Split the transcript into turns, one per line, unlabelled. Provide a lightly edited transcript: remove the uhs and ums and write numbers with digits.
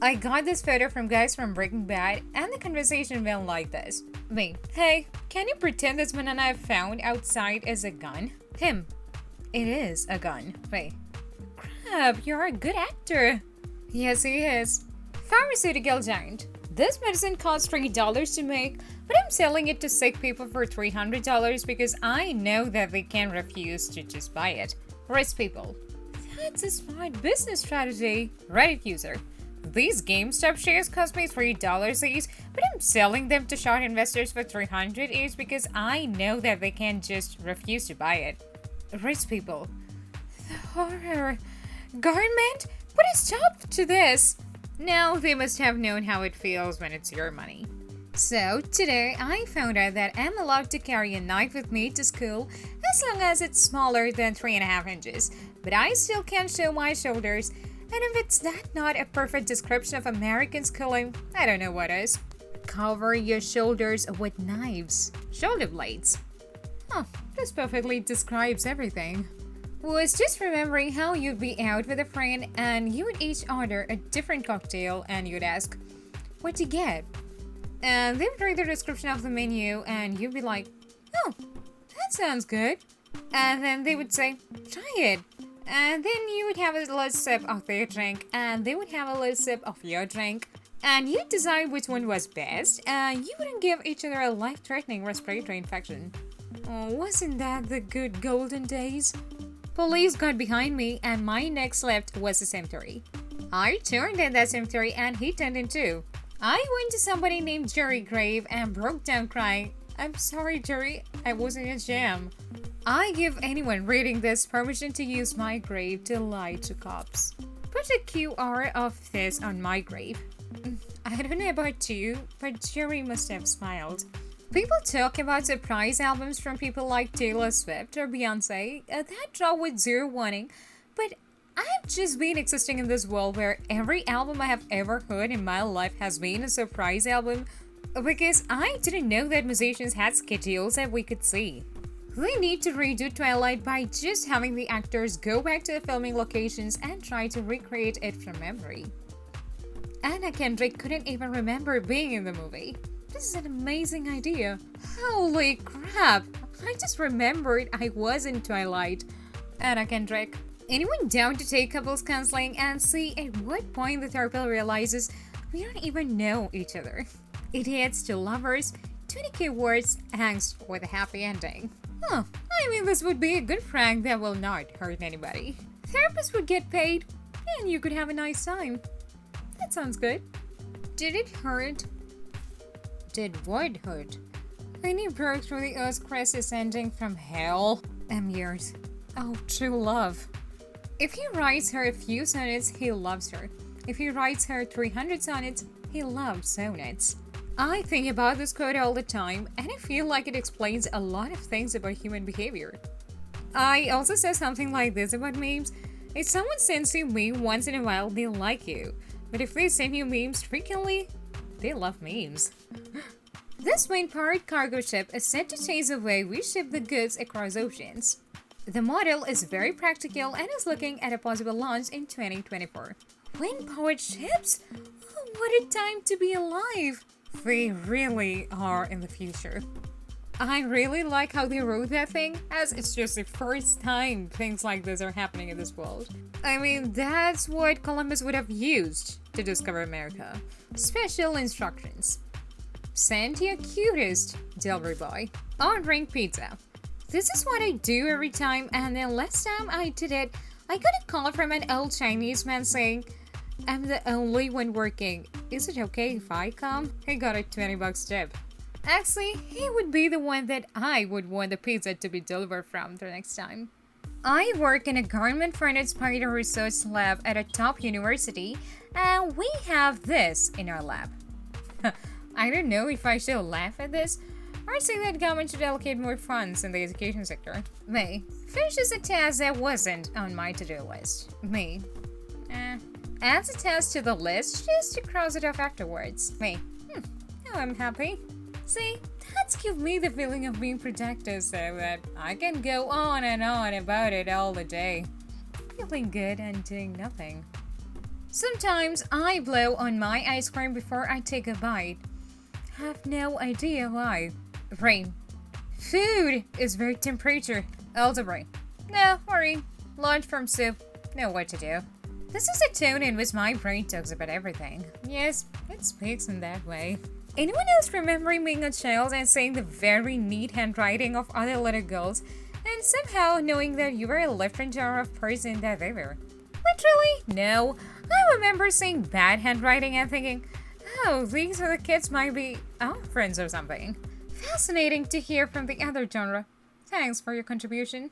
I got this photo from guys from Breaking Bad, and the conversation went like this. Me, hey, can you pretend this banana I found outside is a gun? Him, it is a gun. Wait, crap, you're a good actor. Yes, he is. Pharmaceutical giant. This medicine costs $3 to make, but I'm selling it to sick people for $300 because I know that they can refuse to just buy it. Rich people. That's a smart business strategy. Reddit user. These GameStop shares cost me $3 each, but I'm selling them to short investors for $300 each because I know that they can just refuse to buy it. Rich people. The horror. Government? Put a stop to this. Now they must have known how it feels when it's your money. So today I found out that I'm allowed to carry a knife with me to school as long as it's smaller than 3.5 inches, but I still can't show my shoulders. And if it's not a perfect description of American schooling, I don't know what is. Cover your shoulders with knives. Shoulder blades. Oh, this perfectly describes everything. Was just remembering how you'd be out with a friend and you would each order a different cocktail and you'd ask, "What'd you get?" And they would read the description of the menu and you'd be like, "Oh, that sounds good." And then they would say, "Try it." And then you would have a little sip of their drink and they would have a little sip of your drink. And you'd decide which one was best and you wouldn't give each other a life-threatening respiratory infection. Oh, wasn't that the good golden days? Police got behind me and my next left was a cemetery. I turned in that cemetery and he turned in too. I went to somebody named Jerry Grave and broke down crying. "I'm sorry, Jerry, I wasn't a jam." I give anyone reading this permission to use my grave to lie to cops. Put a QR of this on my grave. I don't know about you, but Jerry must have smiled. People talk about surprise albums from people like Taylor Swift or Beyonce that draw with zero warning, but I've just been existing in this world where every album I have ever heard in my life has been a surprise album because I didn't know that musicians had schedules that we could see. They need to redo Twilight by just having the actors go back to the filming locations and try to recreate it from memory. Anna Kendrick couldn't even remember being in the movie. This is an amazing idea. Holy crap! I just remembered I was in Twilight. Anna Kendrick. Anyone down to take couples counseling and see at what point the therapist realizes we don't even know each other? Idiots to lovers, 20k words, angst with a happy ending. Huh, I mean this would be a good prank that will not hurt anybody. Therapists would get paid and you could have a nice time. That sounds good. Did it hurt? Did what hurt? When you broke through the earth's crest ascending from hell? I'm yours. Oh, true love. If he writes her a few sonnets, he loves her. If he writes her 300 sonnets, he loves sonnets. I think about this quote all the time, and I feel like it explains a lot of things about human behavior. I also say something like this about memes. If someone sends you a meme once in a while, they like you. But if they send you memes frequently, they love memes. This wind-powered cargo ship is set to change the way we ship the goods across oceans. The model is very practical and is looking at a possible launch in 2024. Wind-powered ships? Oh, what a time to be alive! They really are in the future. I really like how they wrote that thing, as it's just the first time things like this are happening in this world. I mean, that's what Columbus would have used to discover America. Special instructions. Send your cutest delivery boy. Ordering pizza. This is what I do every time, and then last time I did it, I got a call from an old Chinese man saying, "I'm the only one working. Is it okay if I come?" He got a $20 tip. Actually, he would be the one that I would want the pizza to be delivered from the next time. I work in a government-funded spider research lab at a top university, and we have this in our lab. I don't know if I should laugh at this or say that government should allocate more funds in the education sector. Me. Finishes a task that wasn't on my to-do list. Me. Adds a task to the list just to cross it off afterwards. Me. Now I'm happy. See, that's give me the feeling of being productive so that I can go on and on about it all the day. Feeling good and doing nothing. Sometimes I blow on my ice cream before I take a bite. Have no idea why. Brain. Food is very temperature. Also brain. No worry. Lunch from soup. Know what to do. This is a tone in which my brain talks about everything. Yes, it speaks in that way. Anyone else remembering being a child and seeing the very neat handwriting of other little girls and somehow knowing that you were a different genre of person that they were? Literally, no. I remember seeing bad handwriting and thinking, oh, these are the kids might be our friends or something. Fascinating to hear from the other genre. Thanks for your contribution.